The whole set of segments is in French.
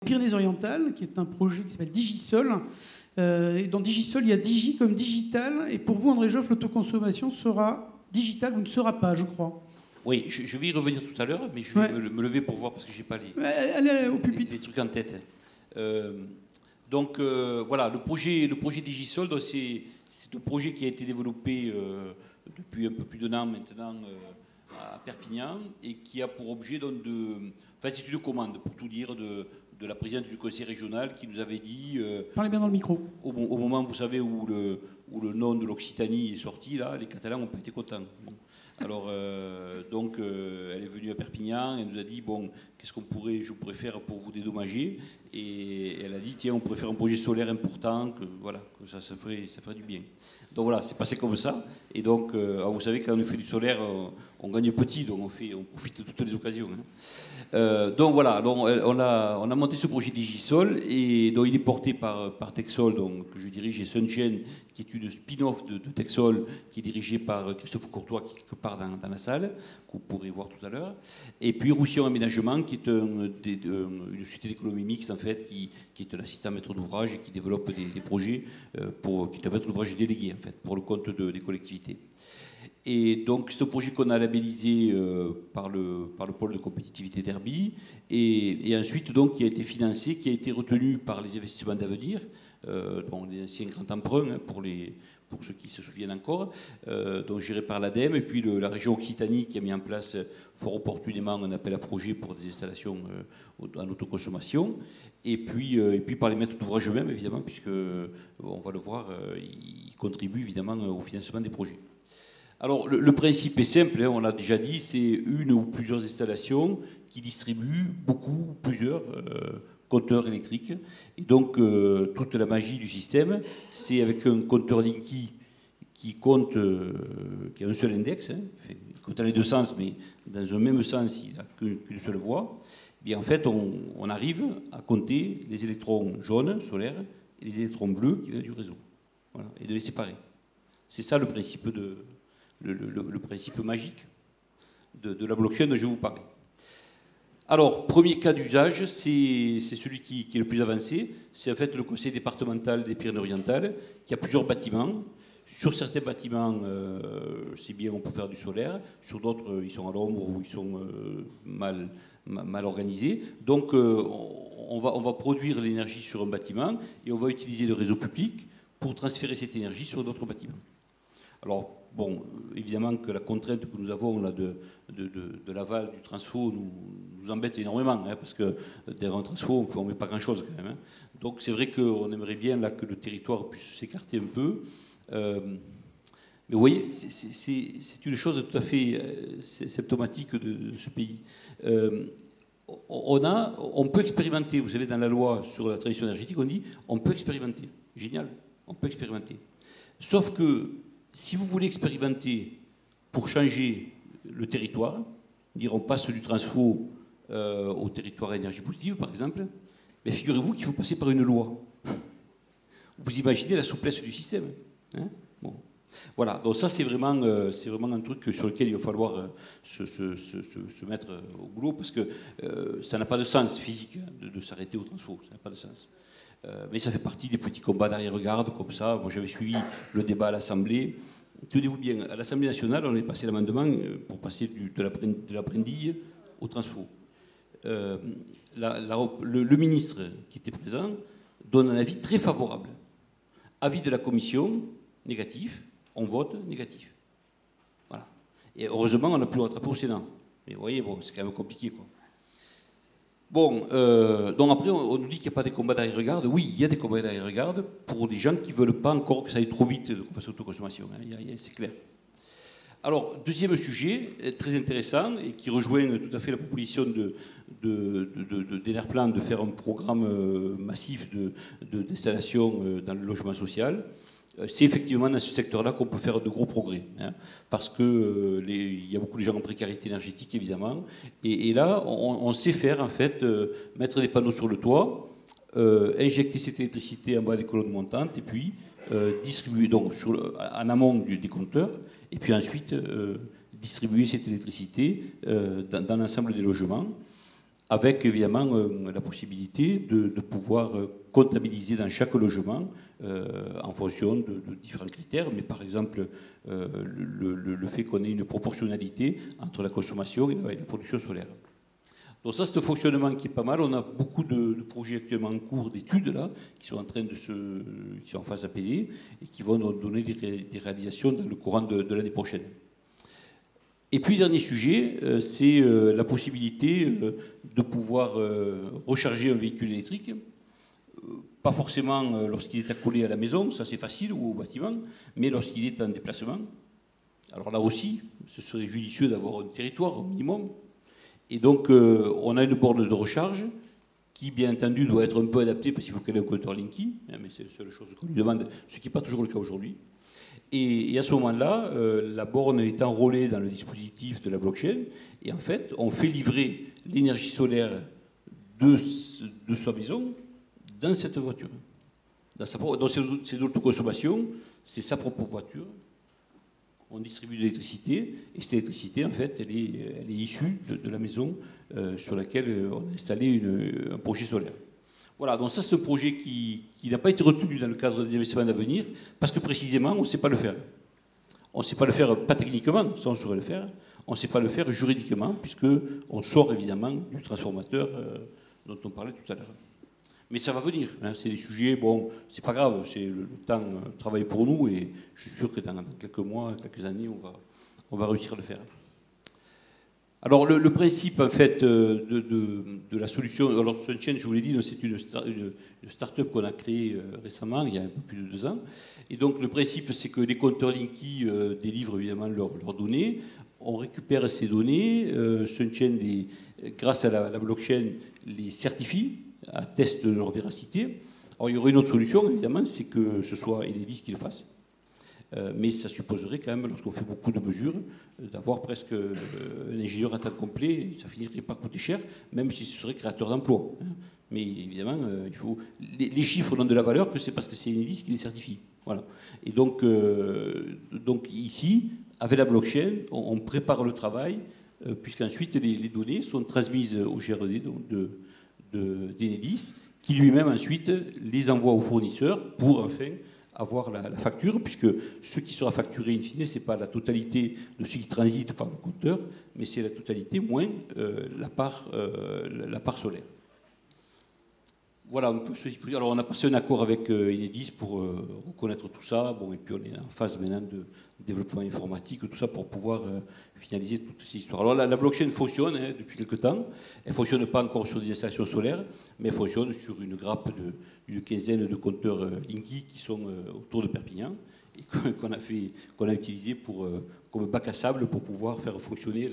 Pyrénées-Orientales, qui est un projet qui s'appelle Digisol. Et dans Digisol, il y a Digi comme digital. Et pour vous, André Joffre, l'autoconsommation sera digitale ou ne sera pas, je crois. Oui, je vais y revenir tout à l'heure, mais je vais me lever pour voir parce que je n'ai pas Allez au pupitre. les trucs en tête. Donc voilà, le projet Digisol, c'est un projet qui a été développé depuis un peu plus d'un an maintenant à Perpignan et qui a pour objet donc enfin c'est une commande pour tout dire de la présidente du conseil régional qui nous avait dit Parlez bien dans le micro. Au moment, vous savez, où le nom de l'Occitanie est sorti, là, les Catalans n'ont pas été contents. Alors, elle est venue à Perpignan et nous a dit, bon, qu'est-ce je pourrais faire pour vous dédommager? Et elle a dit, tiens, on pourrait faire un projet solaire important, que ça ferait du bien. Donc voilà, c'est passé comme ça. Et donc, vous savez, quand on fait du solaire, on gagne petit, donc on profite de toutes les occasions. Donc voilà, alors on a monté ce projet Digisol, et donc il est porté par Texol, donc, que je dirige, et Sunchain, qui est une spin-off de Texol, qui est dirigé par Christophe Courtois, qui est quelque part dans la salle, que vous pourrez voir tout à l'heure. Et puis Roussillon Aménagement, qui est une société d'économie mixte, en fait, qui est un assistant maître d'ouvrage et qui développe des projets, qui est un maître d'ouvrage délégué, en fait, pour le compte des collectivités. Et donc, c'est un projet qu'on a labellisé par le pôle de compétitivité d'Herbie, et ensuite, donc, qui a été financé, qui a été retenu par les investissements d'avenir, donc les anciens grands emprunts, hein, pour ceux qui se souviennent encore, donc géré par l'ADEME, et puis la région Occitanie qui a mis en place fort opportunément un appel à projet pour des installations en autoconsommation, et puis par les maîtres d'ouvrage eux-mêmes, évidemment, puisque, on va le voir, ils contribuent évidemment au financement des projets. Alors, le principe est simple, hein, on l'a déjà dit, c'est une ou plusieurs installations qui distribuent plusieurs compteurs électriques. Et donc, toute la magie du système, c'est avec un compteur Linky qui compte, qui a un seul index, hein, il compte dans les deux sens, mais dans un même sens, il n'a qu'une seule voie. Bien, en fait, on arrive à compter les électrons jaunes, solaires, et les électrons bleus qui viennent du réseau. Voilà, et de les séparer. C'est ça le principe le principe magique de la blockchain dont je vais vous parler. Alors, premier cas d'usage, c'est celui qui est le plus avancé. C'est en fait le conseil départemental des Pyrénées-Orientales qui a plusieurs bâtiments. Sur certains bâtiments, c'est bien, on peut faire du solaire. Sur d'autres, ils sont à l'ombre ou ils sont mal organisés. Donc, on va produire l'énergie sur un bâtiment et on va utiliser le réseau public pour transférer cette énergie sur d'autres bâtiments. Alors, bon, évidemment que la contrainte que nous avons là, de l'aval du transfo nous embête énormément, hein, parce que derrière un transfo, on ne met pas grand-chose quand même. Hein. Donc c'est vrai qu'on aimerait bien là, que le territoire puisse s'écarter un peu. Mais vous voyez, c'est une chose tout à fait symptomatique de ce pays. On peut expérimenter, vous savez, dans la loi sur la transition énergétique, on dit on peut expérimenter. Génial, on peut expérimenter. Sauf que si vous voulez expérimenter pour changer le territoire, dire on passe du transfo au territoire à énergie positive, par exemple, mais figurez-vous qu'il faut passer par une loi. Vous imaginez la souplesse du système. Hein, bon. Voilà, donc ça c'est vraiment un truc sur lequel il va falloir se mettre au boulot, parce que ça n'a pas de sens physique de s'arrêter au transfo, ça n'a pas de sens. Mais ça fait partie des petits combats d'arrière-garde, comme ça. Moi, j'avais suivi le débat à l'Assemblée. Tenez-vous bien, à l'Assemblée nationale, on est passé l'amendement pour passer de la brindille au transfo. Le ministre qui était présent donne un avis très favorable. Avis de la commission, négatif. On vote, négatif. Voilà. Et heureusement, on a pu le rattraper au Sénat. Mais vous voyez, bon, c'est quand même compliqué, quoi. Bon, donc après, on nous dit qu'il n'y a pas des combats d'arrière-garde. Oui, il y a des combats d'arrière-garde pour des gens qui ne veulent pas encore que ça aille trop vite qu'on fasse l'autoconsommation. Hein, c'est clair. Alors, deuxième sujet, très intéressant, et qui rejoint tout à fait la proposition d'Enerplan de faire un programme massif d'installation dans le logement social. C'est effectivement dans ce secteur-là qu'on peut faire de gros progrès, hein, parce qu'il y a beaucoup de gens en précarité énergétique, évidemment, et là, on sait faire, en fait, mettre des panneaux sur le toit, injecter cette électricité en bas des colonnes montantes, et puis distribuer donc en amont des compteurs, et puis ensuite distribuer cette électricité dans l'ensemble des logements. avec évidemment la possibilité de pouvoir comptabiliser dans chaque logement en fonction de différents critères, mais par exemple le fait qu'on ait une proportionnalité entre la consommation et la production solaire. Donc ça, c'est un fonctionnement qui est pas mal. On a beaucoup de projets actuellement en cours d'études là, qui sont en train qui sont en phase APD et qui vont nous donner des réalisations dans le courant de l'année prochaine. Et puis, dernier sujet, c'est la possibilité de pouvoir recharger un véhicule électrique. Pas forcément lorsqu'il est accolé à la maison, ça c'est facile, ou au bâtiment, mais lorsqu'il est en déplacement. Alors là aussi, ce serait judicieux d'avoir un territoire au minimum. Et donc, on a une borne de recharge qui, bien entendu, doit être un peu adaptée parce qu'il faut qu'elle ait un compteur Linky, mais c'est la seule chose qu'on lui demande, ce qui n'est pas toujours le cas aujourd'hui. Et à ce moment-là, la borne est enrôlée dans le dispositif de la blockchain, et en fait, on fait livrer l'énergie solaire de sa maison dans cette voiture. Dans ses autoconsommations, c'est sa propre voiture. On distribue de l'électricité, et cette électricité, en fait, elle est issue de la maison sur laquelle on a installé un projet solaire. Voilà, donc ça c'est un projet qui n'a pas été retenu dans le cadre des investissements d'avenir, parce que précisément, on ne sait pas le faire. On ne sait pas le faire, pas techniquement, ça on saurait le faire, on ne sait pas le faire juridiquement, puisqu'on sort évidemment du transformateur dont on parlait tout à l'heure. Mais ça va venir, hein, c'est des sujets, bon, c'est pas grave, c'est le temps travaille pour nous, et je suis sûr que dans quelques mois, quelques années, on va réussir à le faire. Alors le principe en fait de la solution, alors SunChain, je vous l'ai dit, c'est une start-up qu'on a créée récemment, il y a un peu plus de 2 ans. Et donc le principe, c'est que les compteurs Linky délivrent évidemment leurs données. On récupère ces données, SunChain, grâce à la blockchain, les certifie, atteste de leur véracité. Alors il y aurait une autre solution, évidemment, c'est que ce soit Enedis qui le fasse. Mais ça supposerait quand même, lorsqu'on fait beaucoup de mesures, d'avoir presque un ingénieur à temps complet, et ça finirait pas coûter cher, même si ce serait créateur d'emplois. Mais évidemment, il faut les chiffres donnent de la valeur que c'est parce que c'est Enedis qui les certifie. Voilà. Et donc ici, avec la blockchain, on prépare le travail, puisqu'ensuite les données sont transmises au GRD d'Enedis, qui lui-même ensuite les envoie au fournisseur pour enfin avoir la facture, puisque ce qui sera facturé in fine, ce n'est pas la totalité de ce qui transite par le compteur, mais c'est la totalité moins la part solaire. Voilà un peu ce dispositif. Alors on a passé un accord avec Enedis pour reconnaître tout ça, bon, et puis on est en phase maintenant de développement informatique, tout ça pour pouvoir finaliser toutes ces histoires. Alors la blockchain fonctionne depuis quelques temps, elle ne fonctionne pas encore sur des installations solaires, mais elle fonctionne sur une grappe d'une quinzaine de compteurs Linky qui sont autour de Perpignan, et qu'on a utilisé comme bac à sable pour pouvoir faire fonctionner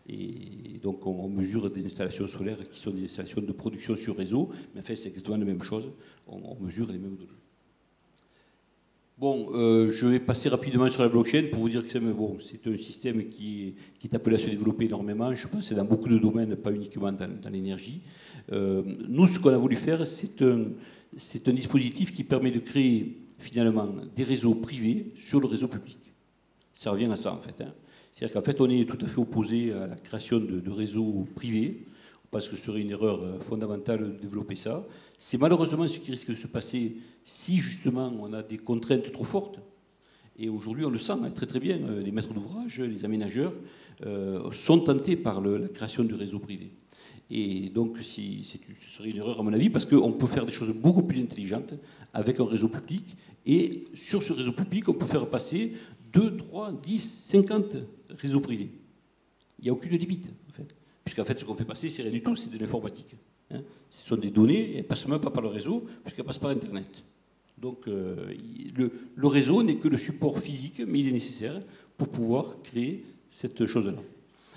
et donc on mesure des installations solaires qui sont des installations de production sur réseau, mais en fait c'est exactement la même chose, on mesure les mêmes données. Bon, je vais passer rapidement sur la blockchain pour vous dire que c'est un système qui est appelé à se développer énormément, je pense que c'est dans beaucoup de domaines, pas uniquement dans l'énergie. Nous, ce qu'on a voulu faire, c'est un dispositif qui permet de créer finalement des réseaux privés sur le réseau public. Ça revient à ça en fait. C'est-à-dire qu'en fait on est tout à fait opposé à la création de réseaux privés, parce que ce serait une erreur fondamentale de développer ça. C'est malheureusement ce qui risque de se passer si justement on a des contraintes trop fortes. Et aujourd'hui on le sent très très bien, les maîtres d'ouvrage, les aménageurs sont tentés par la création du réseau privé. Et donc, ce serait une erreur à mon avis, parce qu'on peut faire des choses beaucoup plus intelligentes avec un réseau public. Et sur ce réseau public, on peut faire passer 2, 3, 10, 50 réseaux privés. Il n'y a aucune limite, en fait. Puisqu'en fait, ce qu'on fait passer, c'est rien du tout, c'est de l'informatique. Ce sont des données, et elles ne passent même pas par le réseau, puisqu'elles passent par Internet. Donc, le réseau n'est que le support physique, mais il est nécessaire pour pouvoir créer cette chose-là.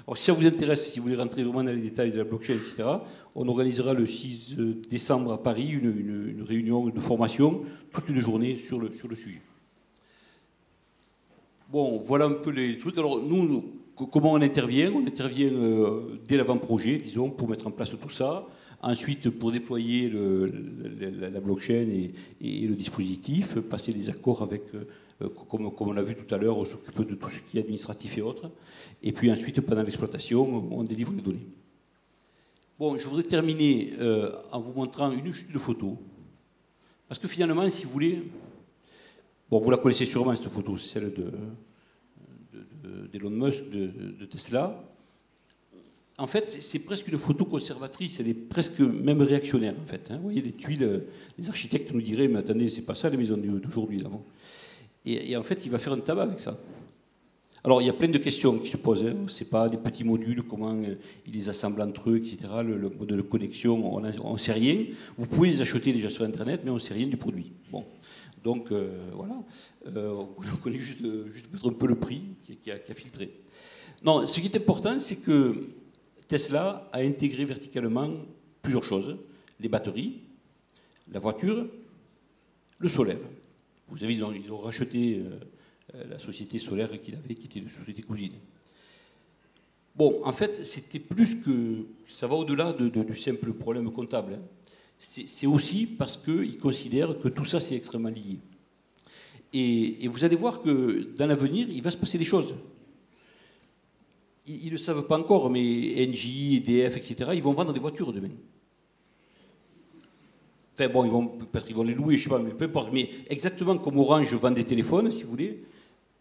Alors, si ça vous intéresse, si vous voulez rentrer vraiment dans les détails de la blockchain, etc., on organisera le 6 décembre à Paris une réunion de formation, toute une journée sur le sujet. Bon, voilà un peu les trucs. Alors, nous, comment on intervient? On intervient dès l'avant-projet, disons, pour mettre en place tout ça. Ensuite, pour déployer la blockchain et le dispositif, passer des accords avec... Comme on l'a vu tout à l'heure, on s'occupe de tout ce qui est administratif et autres. Et puis ensuite, pendant l'exploitation, on délivre les données. Bon, je voudrais terminer en vous montrant une chute de photo. Parce que finalement, si vous voulez... Bon, vous la connaissez sûrement, cette photo, c'est celle d'Elon Musk, de Tesla. En fait, c'est presque une photo conservatrice, elle est presque même réactionnaire, en fait. Hein. Vous voyez, les tuiles, les architectes nous diraient, mais attendez, c'est pas ça, les maisons d'aujourd'hui, là. Et en fait, il va faire un tabac avec ça. Alors, il y a plein de questions qui se posent. Hein. On ne sait pas, des petits modules, comment ils les assemblent entre eux, etc. Le mode de connexion, on ne sait rien. Vous pouvez les acheter déjà sur Internet, mais on ne sait rien du produit. Bon. Donc, voilà. On connaît juste peut-être un peu le prix qui a filtré. Non, ce qui est important, c'est que Tesla a intégré verticalement plusieurs choses. Les batteries, la voiture, le solaire. Vous savez, ils ont racheté la société solaire qu'il avait, qui était une société cousine. Bon, en fait, c'était plus que... Ça va au-delà du simple problème comptable. Hein. C'est aussi parce qu'ils considèrent que tout ça, c'est extrêmement lié. Et vous allez voir que dans l'avenir, il va se passer des choses. Ils ne le savent pas encore, mais Engie, EDF, etc., ils vont vendre des voitures demain. Enfin bon, peut-être qu'ils vont les louer, je ne sais pas, mais peu importe. Mais exactement comme Orange vend des téléphones, si vous voulez,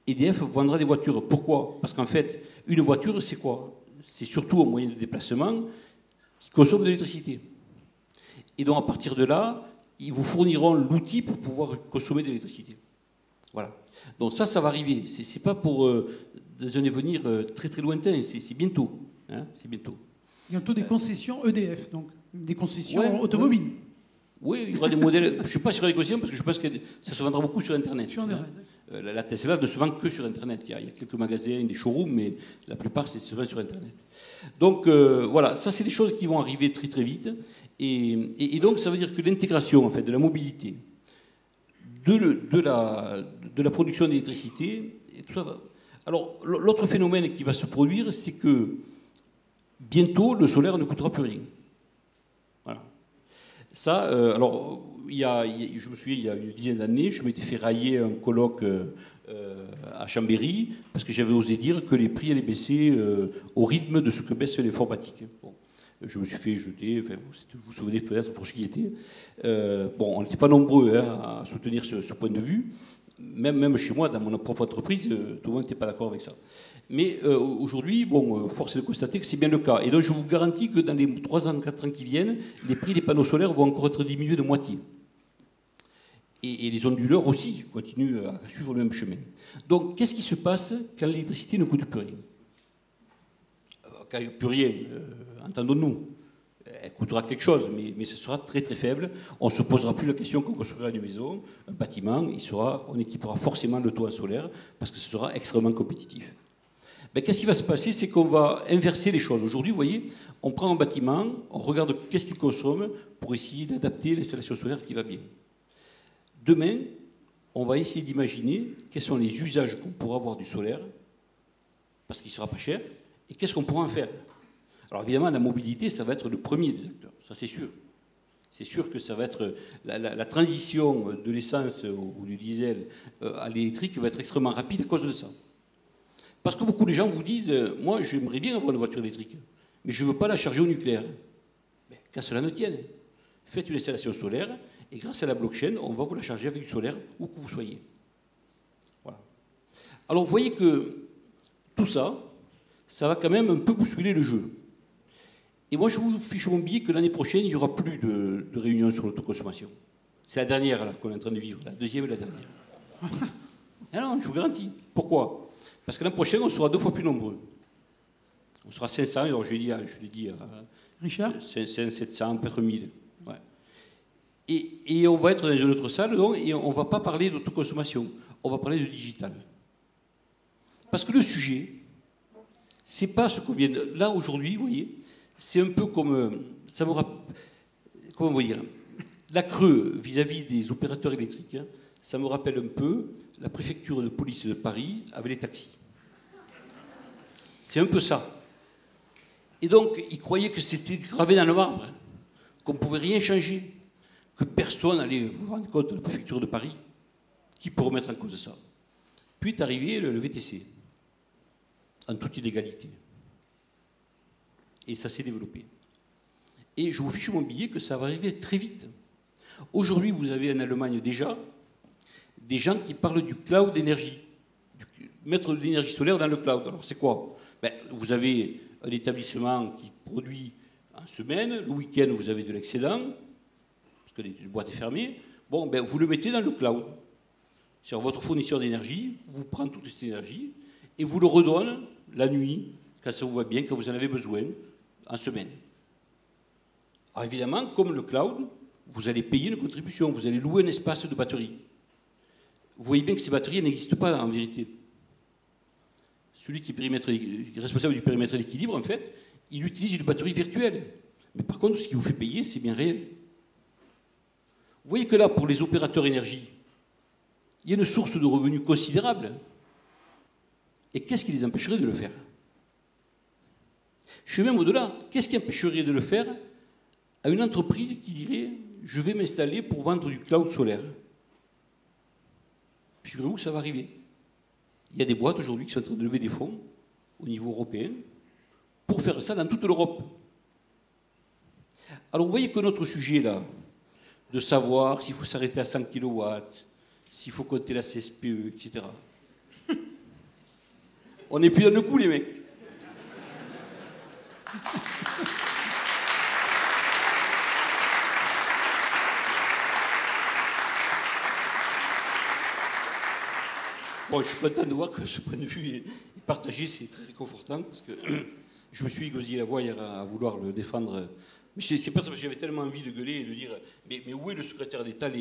EDF vendra des voitures. Pourquoi? Parce qu'en fait, une voiture, c'est quoi? C'est surtout un moyen de déplacement qui consomme de l'électricité. Et donc, à partir de là, ils vous fourniront l'outil pour pouvoir consommer de l'électricité. Voilà. Donc ça va arriver. C'est pas pour dans un avenir très très lointain. C'est bientôt. Hein, c'est bientôt. Bientôt des concessions EDF, donc des concessions automobiles. Ouais. Oui, il y aura des modèles. Je ne suis pas sur les concessions parce que je pense que ça se vendra beaucoup sur Internet. Sur Internet. Hein. La Tesla ne se vend que sur Internet. Il y a quelques magasins, des showrooms, mais la plupart, c'est se vend sur Internet. Donc voilà, ça c'est des choses qui vont arriver très très vite. Et donc ça veut dire que l'intégration en fait, de la mobilité, de la production d'électricité, et tout ça va. Alors l'autre phénomène qui va se produire, c'est que bientôt le solaire ne coûtera plus rien. Voilà. Ça, alors, je me souviens, il y a une dizaine d'années, je m'étais fait railler un colloque à Chambéry parce que j'avais osé dire que les prix allaient baisser au rythme de ce que baisse l'informatique. Bon. Je me suis fait jeter, enfin, vous vous souvenez peut-être pour ce qui était. Bon, on n'était pas nombreux à soutenir ce point de vue. Même chez moi, dans mon propre entreprise, tout le monde n'était pas d'accord avec ça. Mais aujourd'hui, bon, force est de constater que c'est bien le cas. Et donc je vous garantis que dans les 3 ans, 4 ans qui viennent, les prix des panneaux solaires vont encore être diminués de moitié. Et les onduleurs aussi continuent à suivre le même chemin. Donc qu'est-ce qui se passe quand l'électricité ne coûte plus rien? Quand il n'y a plus rien, entendons-nous, elle coûtera quelque chose, mais ce sera très très faible. On ne se posera plus la question qu'on construira une maison, un bâtiment, on équipera forcément le toit en solaire parce que ce sera extrêmement compétitif. Ben, qu'est-ce qui va se passer? C'est qu'on va inverser les choses. Aujourd'hui, vous voyez, on prend un bâtiment, on regarde qu'est-ce qu'il consomme pour essayer d'adapter l'installation solaire qui va bien. Demain, on va essayer d'imaginer quels sont les usages qu'on pourra avoir du solaire, parce qu'il ne sera pas cher, et qu'est-ce qu'on pourra en faire. Alors évidemment, la mobilité, ça va être le premier des acteurs, ça c'est sûr. C'est sûr que ça va être la transition de l'essence ou du diesel à l'électrique va être extrêmement rapide à cause de ça. Parce que beaucoup de gens vous disent, moi j'aimerais bien avoir une voiture électrique, mais je ne veux pas la charger au nucléaire. Mais qu'à cela ne tienne, faites une installation solaire, et grâce à la blockchain, on va vous la charger avec du solaire, où que vous soyez. Voilà. Alors vous voyez que tout ça, ça va quand même un peu bousculer le jeu. Et moi, je vous fiche mon billet que l'année prochaine, il n'y aura plus de réunions sur l'autoconsommation. C'est la dernière qu'on est en train de vivre, la deuxième et la dernière. Ah non, je vous garantis. Pourquoi? Parce que l'an prochain, on sera 2 fois plus nombreux. On sera 500, alors je l'ai dit Richard 500, 700, peut-être 1000. Ouais. Et on va être dans une autre salle, donc, et on ne va pas parler d'autoconsommation, on va parler de digital. Parce que le sujet, c'est pas ce qu'on vient de... Là, aujourd'hui, vous voyez, c'est un peu comme... Ça me rappelle... Comment vous dire? La creux vis-à-vis des opérateurs électriques, hein, ça me rappelle un peu la préfecture de police de Paris avec les taxis. C'est un peu ça. Et donc, ils croyaient que c'était gravé dans le marbre, hein, qu'on ne pouvait rien changer, que personne allait vous rendre compte de la préfecture de Paris, qui peut remettre en cause ça. Puis est arrivé le VTC, en toute illégalité. Et ça s'est développé. Et je vous fiche mon billet que ça va arriver très vite. Aujourd'hui, vous avez en Allemagne déjà des gens qui parlent du cloud énergie, mettre de l'énergie solaire dans le cloud. Alors c'est quoi? Vous avez un établissement qui produit en semaine, le week-end vous avez de l'excédent, parce que les boîtes est fermée, vous le mettez dans le cloud. C'est-à-dire votre fournisseur d'énergie vous prend toute cette énergie et vous le redonne la nuit, quand ça vous va bien, quand vous en avez besoin, en semaine. Alors évidemment, comme le cloud, vous allez payer une contribution, vous allez louer un espace de batterie. Vous voyez bien que ces batteries n'existent pas en vérité. Celui qui est responsable du périmètre d'équilibre, en fait, il utilise une batterie virtuelle. Mais par contre, ce qui vous fait payer, c'est bien réel. Vous voyez que là, pour les opérateurs énergie, il y a une source de revenus considérable. Et qu'est-ce qui les empêcherait de le faire? Je suis même au-delà. Qu'est-ce qui empêcherait de le faire à une entreprise qui dirait « je vais m'installer pour vendre du cloud solaire ». Figurez-vous que ça va arriver. Il y a des boîtes aujourd'hui qui sont en train de lever des fonds au niveau européen pour faire ça dans toute l'Europe. Alors vous voyez que notre sujet là, de savoir s'il faut s'arrêter à 100 kW, s'il faut compter la CSPE, etc. On n'est plus dans le coup, les mecs. Bon, je suis content de voir que ce point de vue est partagé, c'est très réconfortant, parce que je me suis gosillé la voix hier à vouloir le défendre. Mais c'est pas parce que j'avais tellement envie de gueuler et de dire mais où est le secrétaire d'État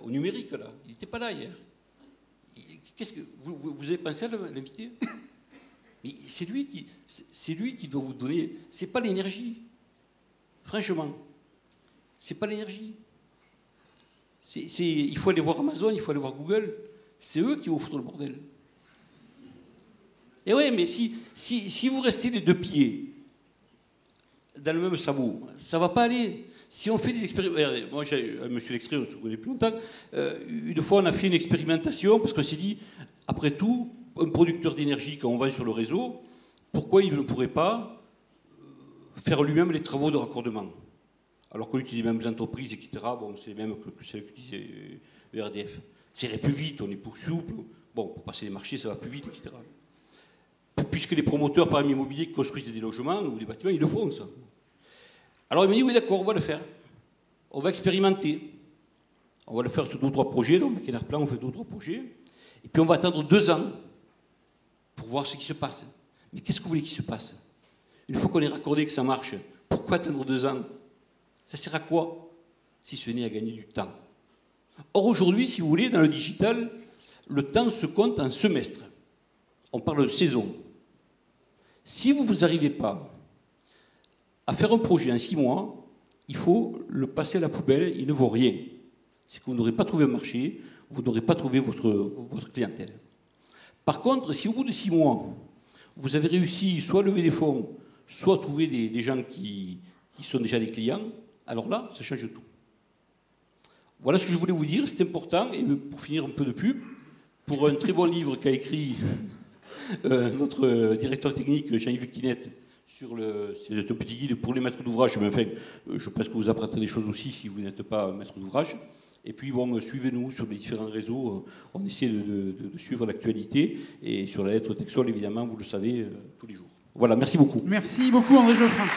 au numérique, là? Il n'était pas là hier. Qu'est-ce que vous avez pensé à l'inviter? Mais c'est lui qui doit vous donner. C'est pas l'énergie. Franchement, c'est pas l'énergie. Il faut aller voir Amazon, il faut aller voir Google. C'est eux qui vont foutre le bordel. Et oui, mais si vous restez les deux pieds dans le même sabot, ça ne va pas aller. Si on fait des expérimentations... Moi, monsieur Lextrait, on se connaît plus longtemps. Une fois, on a fait une expérimentation parce qu'on s'est dit, après tout, un producteur d'énergie, quand on va sur le réseau, pourquoi il ne pourrait pas faire lui-même les travaux de raccordement? Alors qu'on utilise les mêmes entreprises, etc. Bon, c'est les mêmes que celles qu'utilisait ERDF. Ça irait plus vite, on est plus souple. Bon, pour passer les marchés, ça va plus vite, etc. Puisque les promoteurs, par exemple, immobiliers, qui construisent des logements ou des bâtiments, ils le font, ça. Alors il m'a dit, oui, d'accord, on va le faire. On va expérimenter. On va le faire sur 2 ou 3 projets. Donc, avec Enerplan, on fait 2 ou 3 projets. Et puis, on va attendre 2 ans pour voir ce qui se passe. Mais qu'est-ce que vous voulez qu'il se passe? Une fois qu'on est raccordé, que ça marche, pourquoi attendre 2 ans? Ça sert à quoi? Si ce n'est à gagner du temps. Or, aujourd'hui, si vous voulez, dans le digital, le temps se compte en semestres. On parle de saison. Si vous n'arrivez pas à faire un projet en 6 mois, il faut le passer à la poubelle, il ne vaut rien. C'est que vous n'aurez pas trouvé un marché, vous n'aurez pas trouvé votre clientèle. Par contre, si au bout de 6 mois, vous avez réussi soit à lever des fonds, soit à trouver des gens qui sont déjà des clients, alors là, ça change tout. Voilà ce que je voulais vous dire, c'est important. Et pour finir un peu de pub, pour un très bon livre qu'a écrit notre directeur technique Jean-Yves Quinette sur c'est un petit guide pour les maîtres d'ouvrage. Mais enfin, je pense que vous apprendrez des choses aussi si vous n'êtes pas maître d'ouvrage. Et puis, bon, suivez-nous sur les différents réseaux. On essaie de suivre l'actualité. Et sur la lettre Texol, évidemment, vous le savez, tous les jours. Voilà, merci beaucoup. Merci beaucoup, André Geoffrin.